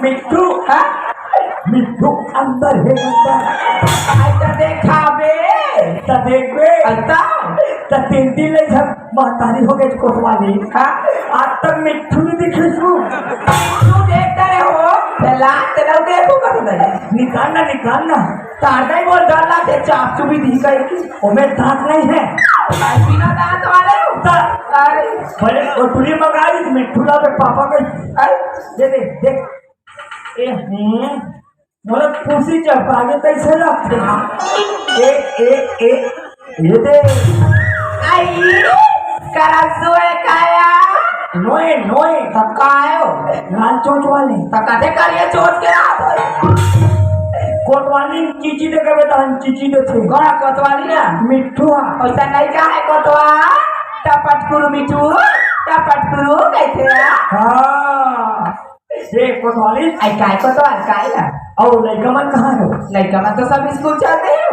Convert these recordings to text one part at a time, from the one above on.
मिट्टू मिट्टू अंदर है अंदर देखा बे देख बे तीन दिन महतारी हो गई कोटवाली आज तक मिट्टू नहीं दिखे तू देखता रहे हो देखो निकालना निकालना तार नहीं बोल डालना थे चाप चुपी दी गई ओमे दांत नहीं है बिना दांत वाले बड़े कोटली मंगाई मिट्टू ला पापा का दे देख मतलब खुशी चपागे कैसे लगते ये दे आई करासोए काया नोए नोए तकायो लाल चोट वाले तकाते करिए चोट के कोटवाली चीची दे के बेटा चीची दे थे गड़ा कोतवाली ना मिट्टू ऐसा नहीं का है कोतवा टपटकुरु मिट्टू टपटकुरु कैसे हां ये कोतवाली आई काय कोतवाल काय ना और लड़का मन कहाँ है लड़का मन तो सब स्कूल जाते हैं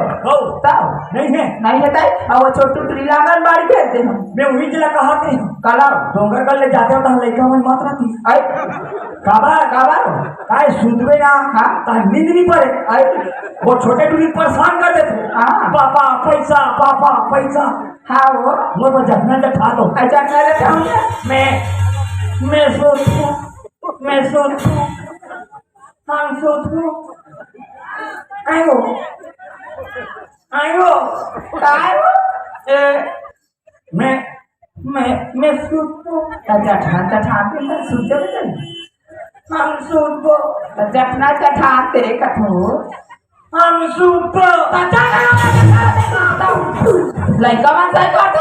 तब नहीं है ताई और छोटू ट्रीलांगन बाड़ी खेलते हैं मैं वही जिला कहा थे कला डोंगर कर ले जाते हो तो लड़का मन मात्रा थी आई काबा काय सुधरे ना हां ता नींद नहीं पड़े आई वो छोटे टूरी परेशान कर देते हां पापा पैसा हां वो जखना जखा दो जखना जखा मैं सोचूं हम सोचूं आयो मैं सोचूं जठना सोचो हम सोचो जठना जठा तेरे कठोर हम सोचो लड़का मन से करते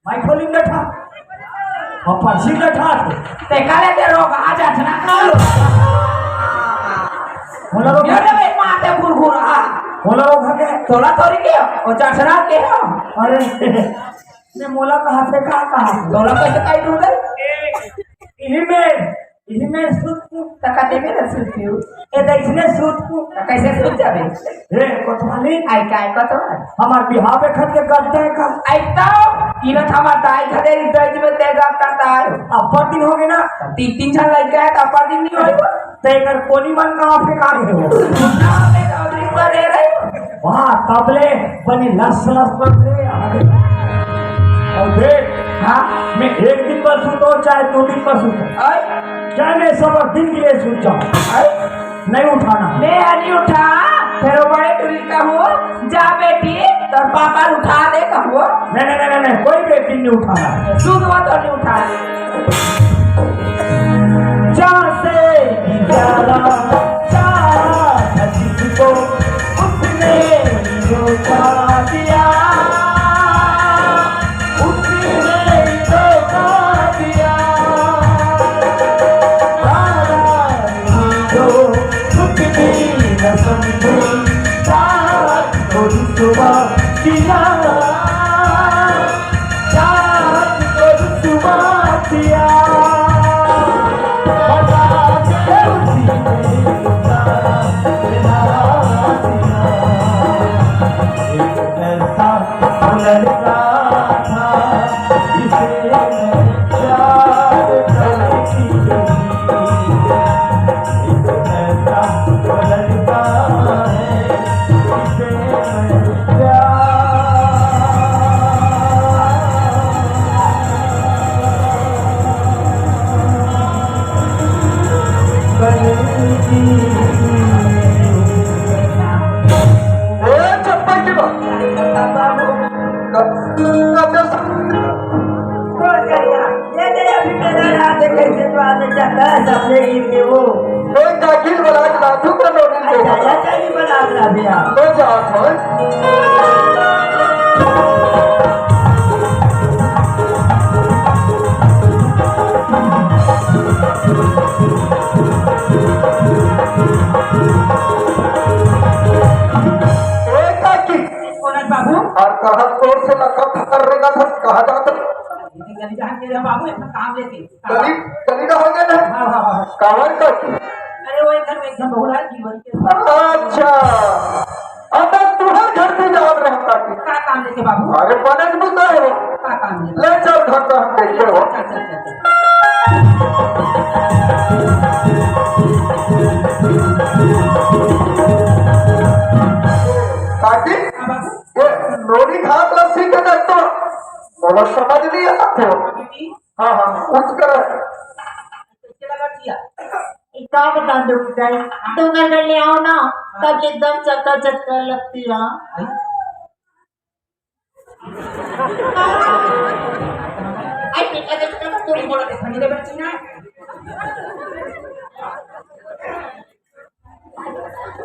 माइकोलिंग बैठा और पर्ची बैठा ते काले ते रोग आ जाना कालो बोला रोग ये रे माते गुरगुर आ बोला रोग के तोला तोरी के और जाचना के अरे मैं मोला कहां से कहा तोला कैसे काई दूं दे इही में सूत तकाते में सूत ए देखने सूत कैसे सूत जाबे रे कोतवाली आई काय कोतवाल हमार बिहार पे खत के करते हैं का आई तो इरत हमार दाई खदे दर्ज में ते करता है अपर दिन हो गए ना तीन छन लग गया तो अपर दिन नहीं होई ते कर कोनी मन कहां पे का रहे हो ना में दौरी पर रहे वाह तबले बनी लस पर रे और देख हां मैं एक दिन पर सूतो चाहे 2 दिन पर सूतो क्या मैं सब दिन के लिए सूत जाऊं नहीं उठाना मैं नहीं उठा फिर बड़े टुरी का हो जा बेटी तो पापा उठा दे कहो नहीं कोई बेटी नहीं उठाना सूत हुआ तो नहीं उठा जा से ज्यादा चाहा जिसको उसने धोखा दिया दे बाबू अपना काम लेके कली कली का हो गया ना हाँ हाँ हाँ कावर का अरे वो एक घर में एकदम बहुला है जीवन के अच्छा अब तुम्हारे घर में जा रहा था का काम लेके बाबू अरे पने की बुद्धा है का काम लेके ले चल घर का हम देखते हो चल चल चल चल काकी हाँ बाबू ये नोरी घाट लस्सी के देख तो बोलो समझ नहीं आता थे बेटी हाँ हाँ कुछ कर इसके लगा दिया का बता दो गाइस डोंगर कर ले आओ ना तब एकदम चक्कर चक्कर लगती है आई बेटा देखो तो बोला के फनी दे बच्ची ना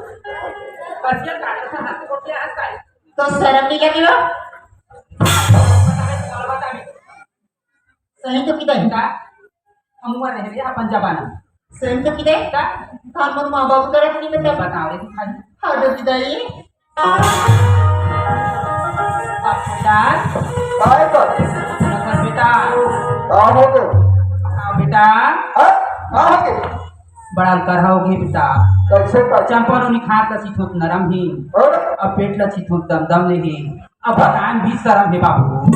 कसिया काट था हाथ को क्या आता है तो शर्म नहीं लगी वो सही तो किधर का अमुआ रह गया अपन जबाना सही तो किधर का हम लोग माँ बाप तरफ नहीं बता बताओ रे खाली हाँ तो किधर ये बेटा आए कर नकर बेटा हाँ हो गए हाँ बेटा हाँ हाँ हो गए बड़ा करहाओगे बेटा कैसे कर चंपन उन्हीं खात लचित होत नरम ही और अब पेट लचित होत दम दम ले ही अब बताएं भी शर्म है बाबू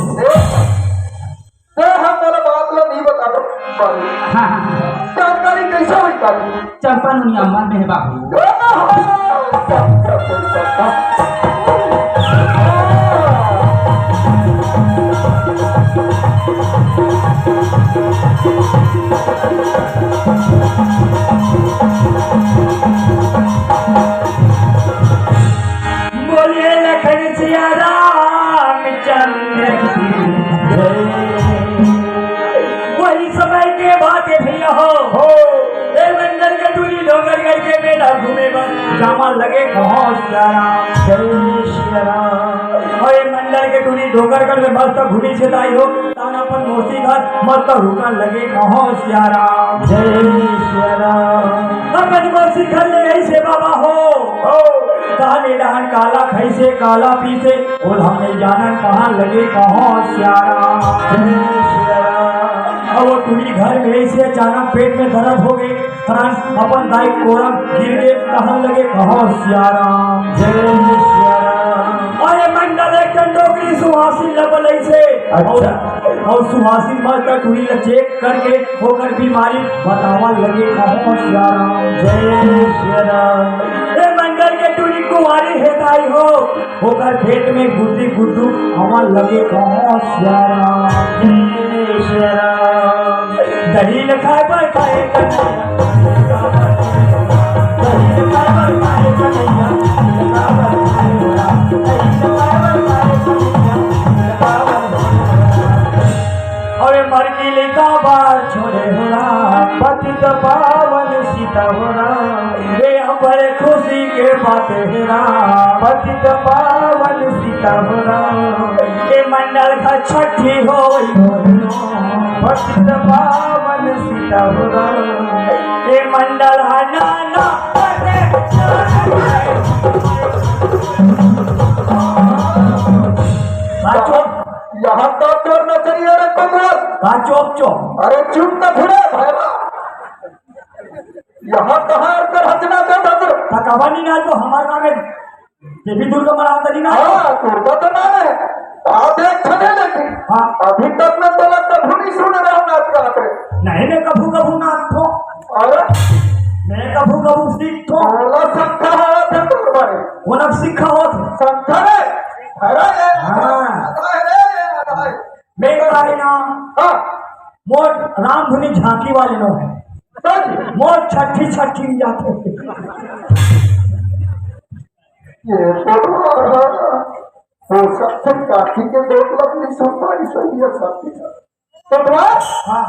तो हम वाला बात लो नहीं बता दो हाँ हाँ हाँ जानकारी कैसे हुई काकी चंपन उन्हीं अमन में है बाबू बोलिए लखन सिया रामचंद्र की वही समय के बात भैया हो ए मंदिर के टूरी डोंगर गई के मेला घूमे बस जामा लगे कहाँ सियाराम जय सियाराम और ये मंदिर के टूरी डोंगरगढ़ में मस्त घूमी से दाई हो ताना पर मोसी घर मस्त रुका लगे कहाँ सियाराम जय सियाराम अपन मोसी घर ले गई से बाबा हो दाने डहान काला खैसे काला पीसे और हमने जानन कहाँ लगे कहाँ सियाराम जय सियाराम और वो टूरी घर में ऐसे अचानक पेट में दर्द हो गए प्राण अपन दाई कोरम गिर गए कहाँ लगे कहाँ सियाराम जय सियाराम और ये मंडल एक डोगरी सुहासी लबल ऐसे और सुहासी मर का टूरी ल चेक करके होकर बीमारी बतावा लगे कहाँ सियाराम जय सियाराम ये मंडल के टूरी कुंवारी है दाई हो होकर पेट में गुड्डी गुड्डू हमार लगे कहाँ सियाराम जय सियाराम दही न खाए पर खाए कन्हैया दही न खाए पर खाए कन्हैया और मर की लिखा बार छोड़े होला पति तो पावन सीता होला वे हमारे खुशी के बात हेरा पति तो पावन सीता होला ये मंडल का छठी हो पति तो पावन सीता होला ये मंडल हनाना यहाँ तो तोड़ न चलिए अरे कमर चौप चौप अरे चुप न घुरे भाईवा यहाँ कहाँ अंदर हंसना था थकावानी ना तो हमारे नाम है देवी दुर्गा मनाता नहीं ना हाँ दुर्गा तो नाम है आप एक छने लेकिन हाँ अभी तक मैं तो लगता नहीं सुन रहा हूँ नाच का नहीं मैं कभू कभू नाच थो अरे मैं कभू कभू सीख थो बोला संख्या है तो तुम्हारे वो नब सीखा हो संख्या है अरे हाँ। अरे मैं बताए ना हाँ मोर राम धुनी झांकी वाले लोग हैं सच मोर छठी छठी में जाते हैं। ये वो सबसे काठी के दो लगनी सुनवाई सही है सबकी सुनवा हाँ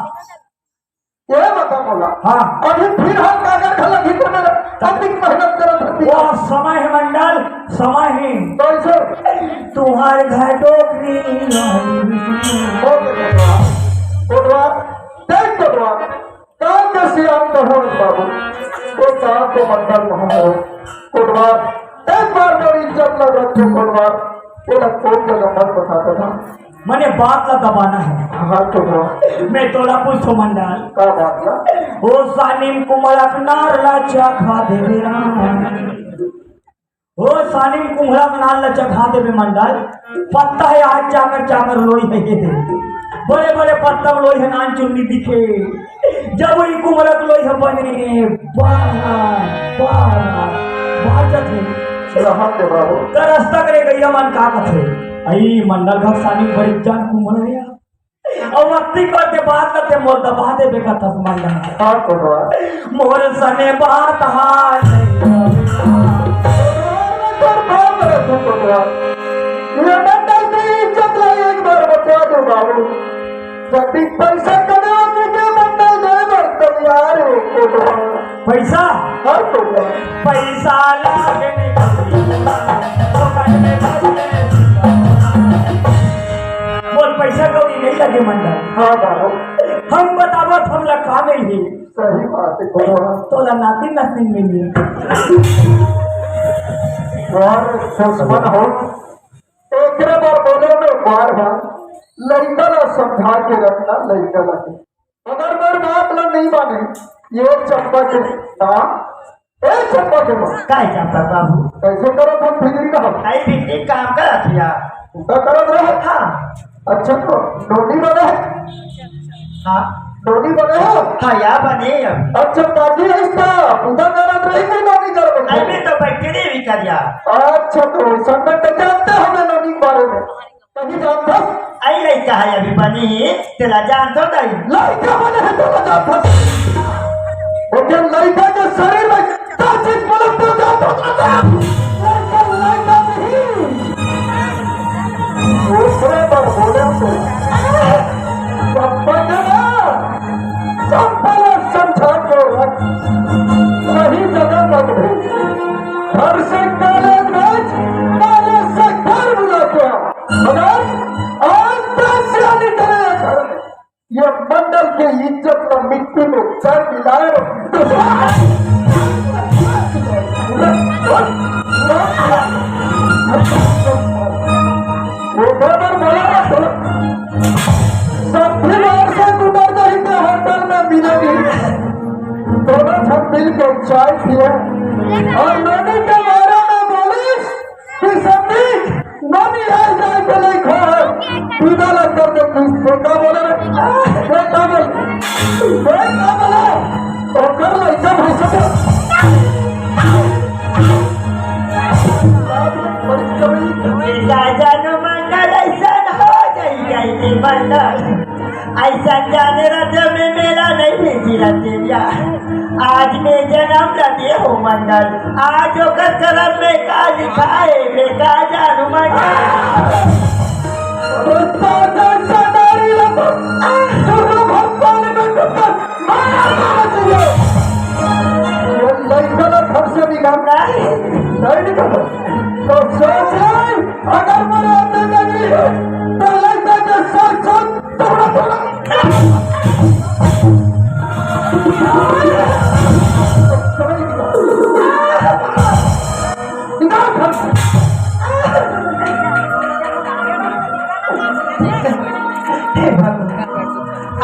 ये बता बोला हाँ अभी फिर हम कागज खला भीतर में अधिक मेहनत करत रहती वो समय है मंडल समय है तो इसे तुम्हारे घर डोकरी हो गया कोटवा देख कोटवा काम के सियाम तो हो बाबू वो काम को मंडल नहीं हो कोटवा एक बार मेरी इज्जत न रखो कोटवा ये कोई जगह मत बताता था मैंने बात ला दबाना है। हाँ टोटवा मैं तोला पूछो मंडल का बात ला ओ सानिम कुमड़क नारला चखा देवे ओ सानिम कुमड़क नारला चखा देवे मंडल पत्ता है आज जाकर जाकर लोई है ये बड़े बड़े पत्ता लोई है नान चुन्नी दिखे जब वही कुमड़क लोई है बने बाजत है रहा के बाबू का रास्ता करे गैया मन का कथे आई मंडल घर सानी बड़ी जान कुमड़ है और मस्ती करते बात करते मोर दबा दे बेका तस्मान लगा हाँ टोटवा मोर सने बात हार टोटवा ये मंडल की इज्जत ला एक बार बता दो बाबू जब भी पैसा कमाओगे क्या मंडल दे बर्तन यार टोटवा पैसा हाँ टोटवा पैसा लागे बोल पैसा कभी नहीं लगे मंडल हाँ बाबू हम बतावत हम लखा नहीं है सही बात है टोटवा तोला नाती नसीन मिली और दुश्मन हो एक बार बोले में बार बार लड़का ना समझा के रखना लड़का लगे अगर मेरे बाप ना नहीं माने ये चंपा के एक चंपा के मां काय जाता बाबू कैसे करो तुम फिक्र का आई बिजली काम कर दिया उनका करत रहे हाँ अच्छा तो डोडी बने हाँ डोडी बने हो हाँ या बने अच्छा बाकी रिश्ता उनका करत रही कि डोडी कर आई भी तो बैठे भी कर दिया अच्छा तो संकट जानते हो मैं नदी के बारे में कहीं जानता आई लड़का है अभी बनी तेला जान तो नहीं लड़का बने है तो जानता मुझे लड़का के शरीर में ताजिक पलक तो जानता लड़का लड़का नहीं दूसरे पर बोले तो चंपल समझा के रख सही जगह लग रही घर से काले बेच काले से घर बुला के मगर आज पैसे निकले घर में ये मंडल के इज्जत में मिट्टी में सर मिलाए वो बराबर बोला सब फिर से गुजर गई के होटल में मिलेगी दोनों सब मिल के चाय पिए और नदी के बारे में बोलिस कि सभी नदी है जाए के लिए खा पीना लग कर दे तो क्या बोले क्या बोले तो कर लो ऐसा भाषा जानो मंडल ऐसा हो जाए मंडल ऐसा जाने रथ में मेरा नहीं भेजी रतिया आज मैं जन्म रखे हो मंडल आज होकर करम में का लिखा है बेका जानू मंडल तो सोच अगर मेरे अंदर लगी तो लगता है सोच सोच थोड़ा थोड़ा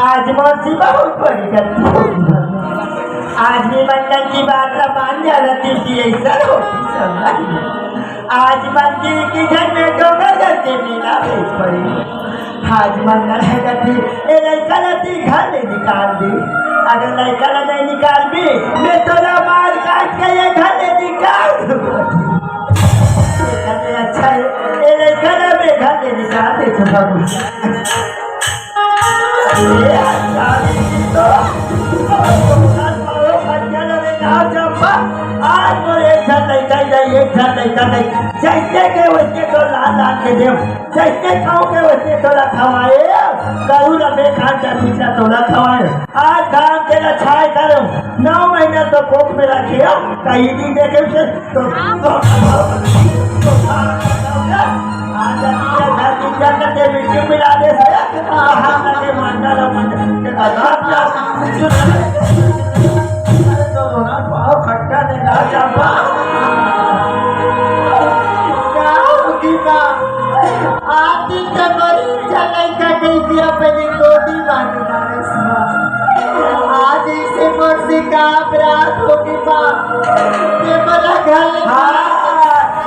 आज मौसी बहुत बड़ी गलती होगी आज भी मंडल की बात का मान जाना थी ऐसा होती आज मंदिर की घर में डोंगर गलती मीना भेज पड़ी आज मंगल है गलती ये लड़का लड़की घर में निकाल दी अगर लड़का नहीं निकाल दी मैं थोड़ा मार काट के ये घर में निकाल दूँ अच्छा है ये लड़का मैं घर में निकाल दे तो आज मोरे एक जैसे के वैसे तो ला के दे जैसे खाओगे वैसे तोला खवाए करू लबे खाटा पीछा तोला खवाए आज काम के ना छाए करो 9 महीना तो कोक में रखे कहीं दिन देखे उसे तो आज जाकर मिट्टी मिला दे लगे मांगा लो खट्टा देना चाहता आती तो बड़ी चले दिया पहले गोदी बांधी नारस आज इसे मुझसे का अपराध होगी माँ ये बड़ा घर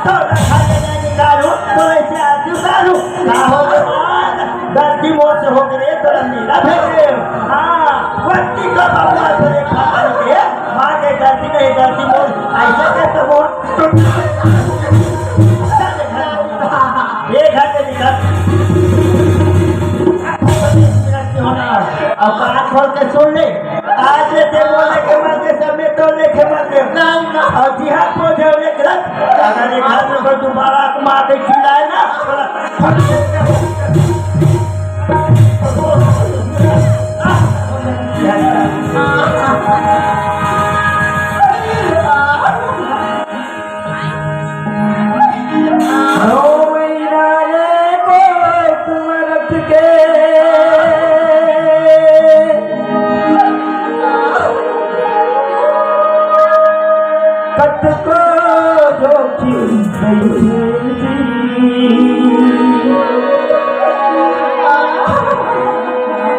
थोड़ा खाने जाने दारू तो ऐसे आजू दारू ना हो गलती मोर से हो गई तो नीला भेजे हाँ वक्ती का बाबा से खा के माँ के गलती नहीं गलती मोर ऐसा कैसे मोर ये घर से निकल अब बात खोल के सुन ले आज ते बोले के मन के समय तो लेके मन ले नहीं और जिहाद को जो एक रख अगर एक हाथ में दोबारा मार दे खिलाए ना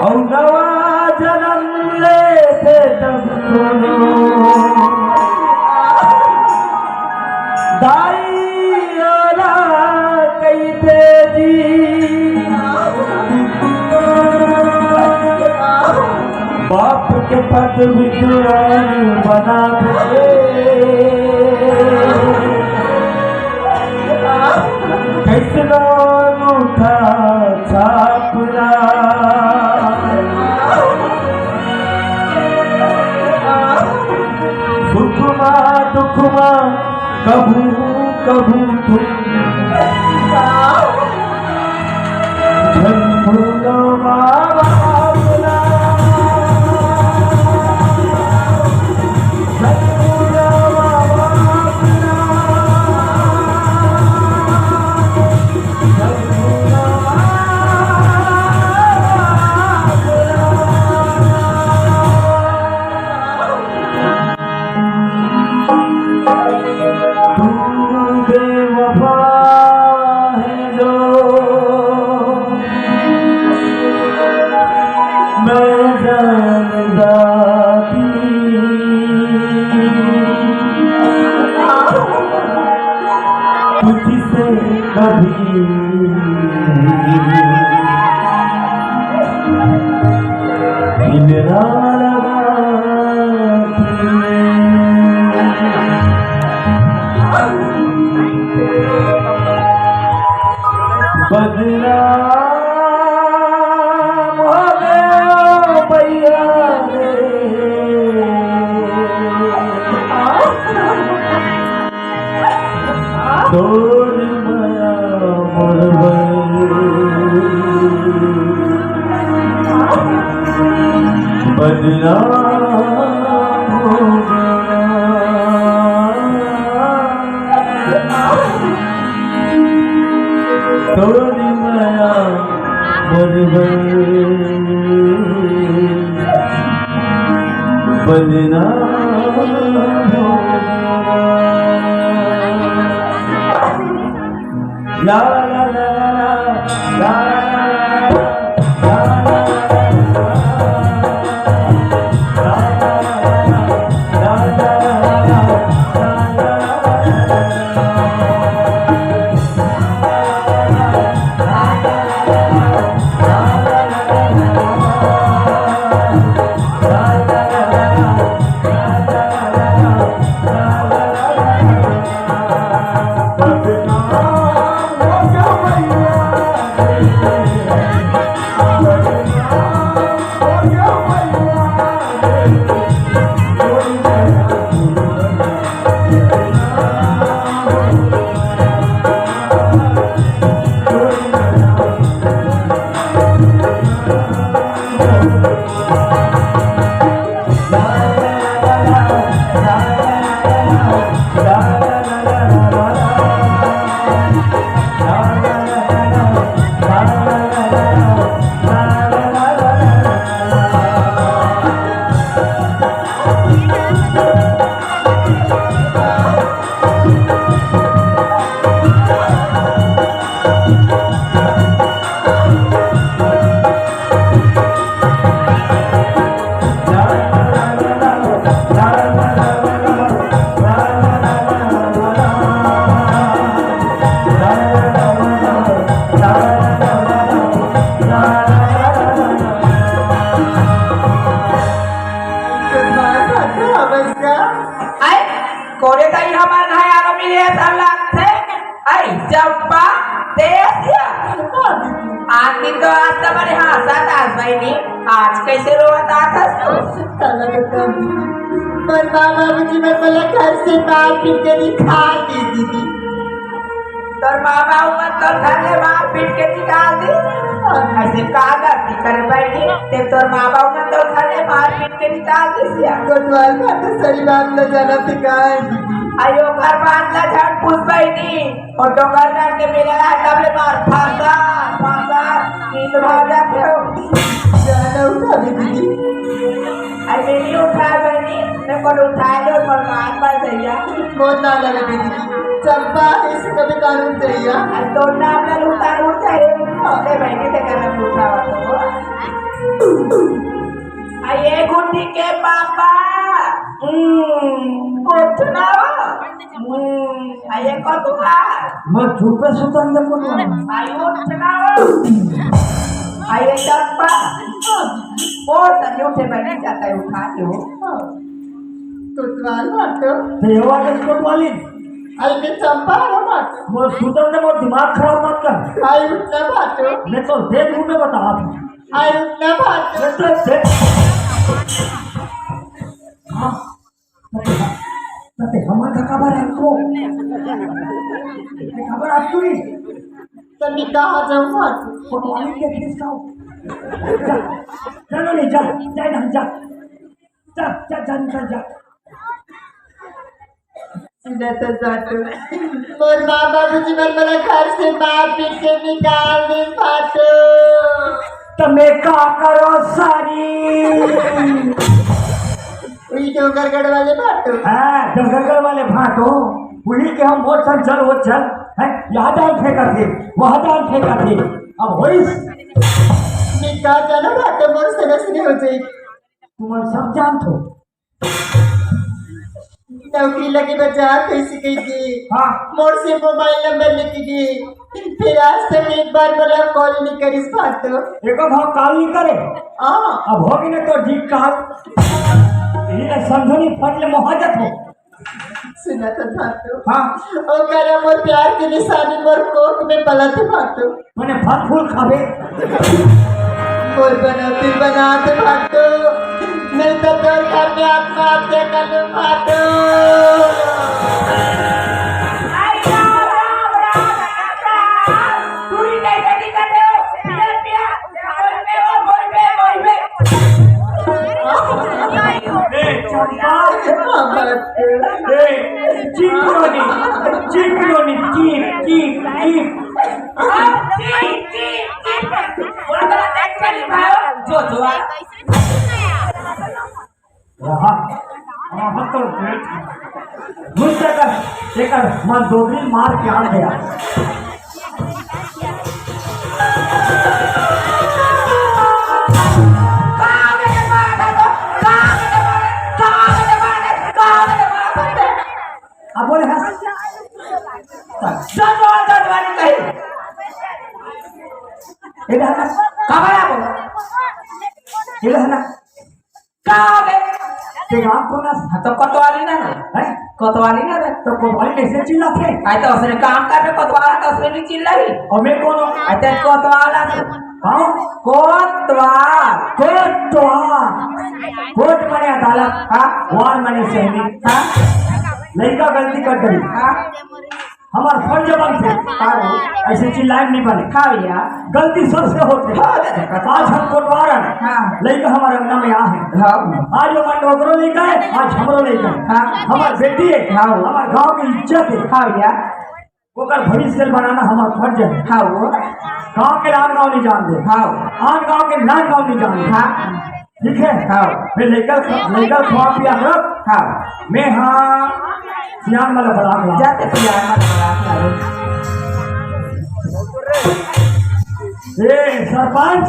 और नवा जन्म लेते तब दाई कई तेजी बाप के पद विद्वान बना दे कैसनो उठा छापरा सुखमा दुखमा कभू कभू तुम झंझुलो बाबा तुझसे कभी मिलना बदला तोर माया बदला तोर माया बदला la la la la la आज कैसे रोता था तू? साला बेटा मोर माँ बाबूजी में बोला घर से बाहर पीट के निकाल दी दीदी। तोर माँ बाबू मत तो घर से बाहर पीट के निकाल दी। ऐसे का गलती कर बैठी ते तोर माँ बाबू मत तो घर से बाहर पीट के निकाल दी सिया। कोतवाल का तो सही बात न जाना सिखाए दीदी। आयो घर बांधला झट पूछ बैठी और डोंगर डाल के मेरा तब ले मार फांसा फांसा नींद भाग जाते हो। जाना उठा भी दीदी। आई मेरी उठा बनी मैं को उठा लो पर मार पर दैया बहुत ना लगे दीदी। चंपा इसे कभी कानून चाहिए। आज तो नाम ले उतार उठा है अरे बहनी ते कर उठा तो आये गुंडी के पापा उठना आये को तू आ मैं झूठे सुतन दे को आये उठना आये चंपा और तने उठे बैठ जाता है उठा लो कोतवाल मारतो। देवा के कोतवाली आई में चंपा रो मारतो। मैं सुतन दे मोर दिमाग खराब मत कर। आई उठना मारतो। मैं तो देख रूम में बता रहा था। आई उठना मारतो। मैं तो देख हाँ ते हमारा खबर है तो खबर आप तू नहीं तो मैं कहाँ जाऊँ मारतो। कोतवाली के खिसकाओ चलो नहीं जा जा ना जा जा जा जा निकल जा सीधा तो जातो। मोर माँ बाबूजी में बोला घर से बाहर पीट के निकाल दे फाटो। तमे का करो सारी वही डोंगरगढ़ वाले फाटो। हाँ डंगरगढ़ वाले भाटो वही के हम बहुत सन चल वो चल है यहाँ डाल फेंका थे वहाँ डाल फेंका थे अब होइस निकाल जाना फाटो मोर समझ नहीं हो जाएगी। तुम सब जानते हो नौकरी लगे बचा कैसे कही हाँ मोर से मोबाइल नंबर लेके गई फिर आज तक एक बार बोला कॉल नहीं करी फाटो। एको भाव काल नहीं करे हाँ अब होगी ना तो ठीक काल ये समझनी फटले मोहजत हो सुना तो फाटो। हाँ ओ करा मोर प्यार की निशानी मोर कोक में पला थे फाटो। मैंने फल फूल खावे मोर बनाते फाटो मिलता तो करने आत्मा आपके कल फाटो। आई राम राम राम पूरी नहीं गति करते हो पिया पिया बोल में चिकनोनी चिकनोनी चीप चीप चीप जो जो तो मुझसे कर मन दोगली मार के आ गया अब बोले इधर ना तो कोतवाली ना है कोतवाली ना तो कोतवाली कैसे चिल्लाते आई तो उसने काम कर रहे कोतवाला तो उसने नहीं चिल्लाई और मैं कौन हूँ आई तो कोतवाला हाँ कोतवाल कोर्ट मने अदालत हाँ वार मने सैनिक हाँ लड़का गलती कर गई हाँ हमार फर्ज बनते ऐसे चिल्लाए नहीं बने खाओ यार गलती सबसे होते आज हम कोटवारन हाँ लड़का हमारे अंगना में यहाँ है हाँ आज हमारे नौकरों लेकर है आज हमरो लेकर हाँ हमार बेटी है हाँ हमारे गांव की इज्जत है खाओ यार ओकर भविष्य बनाना हमारा फर्ज है खाओ गांव के लान गांव नहीं जानते खाओ आन गांव के लान गांव नहीं जानते हाँ ठीक है हाँ फिर लेकर खवा पिया रख हाँ मैं हाँ सियान वाला बड़ा गया जाते तो यार मत बड़ा ए सरपंच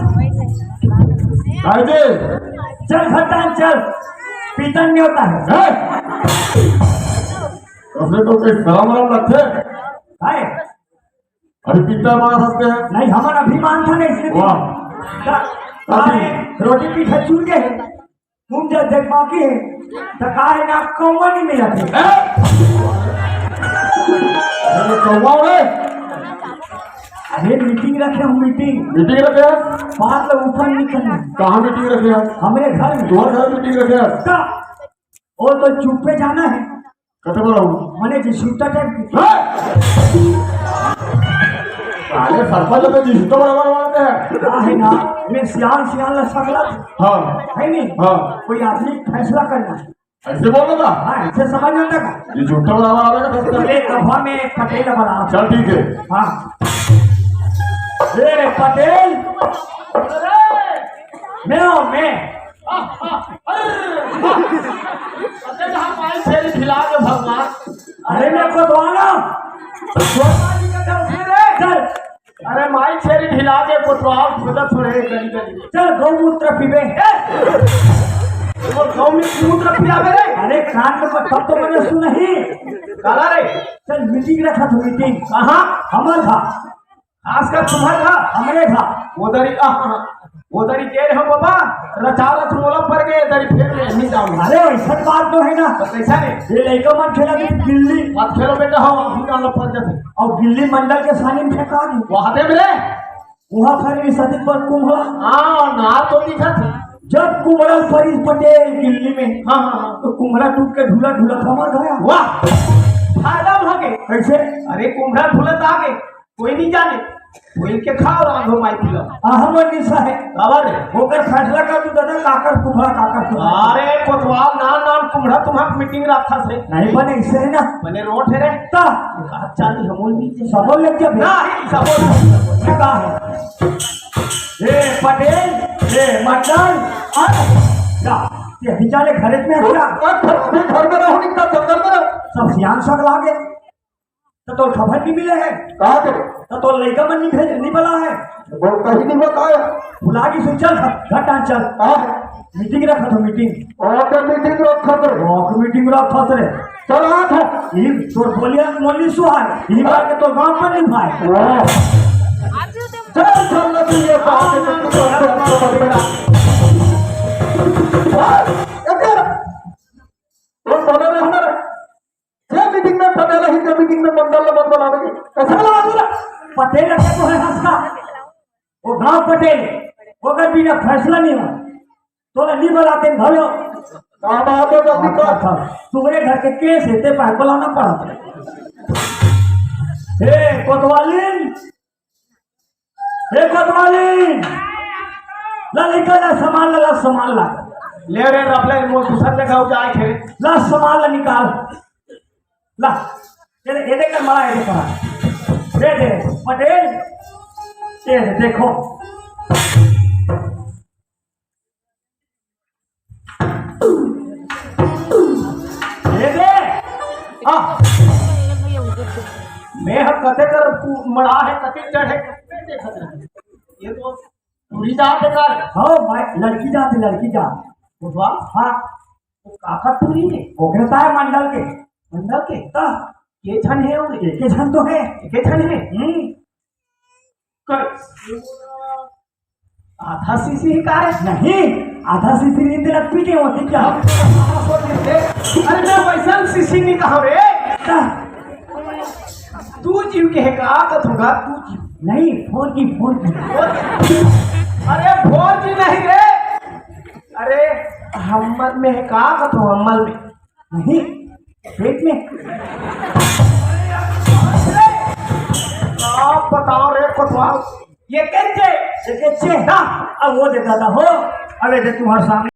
चल खट्टान चल पीतन नहीं होता है अपने तो कोई शर्म वरम लगते है अभी पिता मार सकते हैं नहीं हमारा अभिमान था नहीं इसलिए वाह रोटी पीछे चूर गए तुम जब देख बाकी है तो कहा है ना कौवा नहीं मिला थे कौवा अरे मीटिंग रखे हम मीटिंग मीटिंग रखे हैं? बात लोग ऊपर निकलना कहाँ मीटिंग रखे हैं? हमारे घर में तुम्हारे घर मीटिंग रखे हैं? का वो तो चुप पे जाना है कते बोला हूँ? मैंने जी सूटा टाइप अरे सरपंच तो जी तो बराबर मानते हैं। है ना मैं सियान सियान सकला हाँ है नहीं हाँ कोई आदमी फैसला करना है ऐसे बोल रहा था। हाँ ऐसे समझ में आता का ये झूठा बराबर आवेगा अरे कभा में पटेल बना चल ठीक है। हाँ ए पटेल मैं भगवान अरे मैं कोतवाना चल अरे माई छेरी ढिला दे कोतवाल खुदा थोड़े गली गली चल गौमूत्र पीबे और गांव में समुद्र पियावे रे अरे कान में तब तो मैंने सुना ही काला रे चल मीटिंग रखा था मीटिंग कहाँ हमार था खासकर तुम्हारा हमारे था उधरी के हो बाबा रचारत मोला पर गए दरी फिर ले नहीं जाऊंगा अरे ऐसा बात तो है ना तो कैसा रे ये लड़का मत खेला कि गिल्ली मत खेलो बेटा हो हम गांव पर जाते और गिल्ली मंडल के सानी में फेंका दी वहां दे मेरे वहाँ फिर सती पर कुंभ हां ना तो दिखा था जब कुमरा फरीद पटेल दिल्ली में हां हां तो कुमरा टूट के ढूला ढूला थमा गया वाह फायदा भागे कैसे अरे कुम्भरा ढूलत आगे कोई नहीं जाने कोई के खाओ रांधो माई पिलो अहमद निशा है खबर है होकर फैसला कर तू दादा काकर कुमरा अरे कोतवाल नाम कुम्भरा तुम्हारा मीटिंग रखा से नहीं बने इससे है ना बने रोट है रे ता चाली हमोल भी सबों लग जा ना सबोल क्या है ए पटेल ए मटन जा ये हिचाले घरे में क्या घर में रहो निकला जंगल में सब सियान सब लागे तो खबर नहीं मिले है कहा करे तो लड़का मन नहीं भेज नहीं बना है वो कहीं नहीं बताया बुला की सुन चल घटा चल मीटिंग रखा था मीटिंग और मीटिंग रखा करे और मीटिंग रखा था चल आ था ये तोर बोलिया मोली सुहार ये बात के तो गांव पर नहीं भाई चल चल ना तू ये कहा के तू बेटा वो बोले रे हमारे ये मीटिंग में पटेल ही के मीटिंग में मंडल मत बनावे कैसे बना दूंगा पटेल रखे तो है हंसका वो गांव पटेल वो अगर बिना फैसला नहीं हुआ तो नहीं बुलाते भलो काम आ तो जल्दी कर तुम्हारे घर के केस है ते पाए बुलाना पड़ा हे कोतवालीन ला निकल ला सामान ला ले रे रफले मो दूसर जगह जाए थे ला सामान ला निकाल ला ये देख मारा ये देखा दे पटेल ये देखो ये दे मैं हम कते कर मड़ा है कते चढ़े देखत रहे ये तो पूरी जात है कर हाँ भाई लड़की जात बुझवा हाँ तो काका पूरी ने ओखरता है मंडल के ता ये छन है और एक ही छन तो है एक छन है कर आधा सीसी ही कार नहीं आधा सीसी नहीं तेरा पीटे होती क्या अरे मैं वैसा सीसी नहीं कहा रे ता तू जीव के है का होगा तू जीव नहीं फोन की अरे भोज नहीं रे अरे हमल में है का तो हमल में नहीं पेट में आप बताओ रे कोतवाल ये कैसे ना अब वो देता था हो अरे तुम्हारे सामने